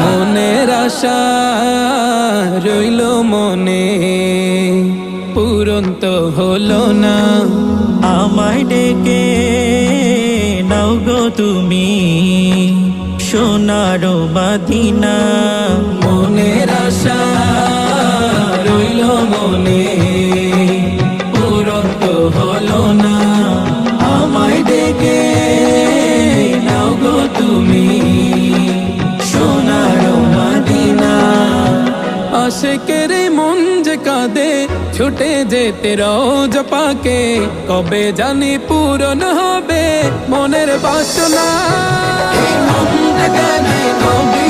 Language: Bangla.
মনের আশা রইল মনে, পূরণ তো হলো না। আমায় ডেকে নাও গো তুমি সোনার মদিনা। মনের আশা রইল মনে, পূরণ তো হলো না। আমায় ডেকে নাও গো তুমি সোনার মদিনা। আশিকের মন যে কাঁদে ছুটে যেতে রোজ পাকে, কবে জানি পূরণ হবে মনের বাসনা। এই মন যে কাঁদে নবী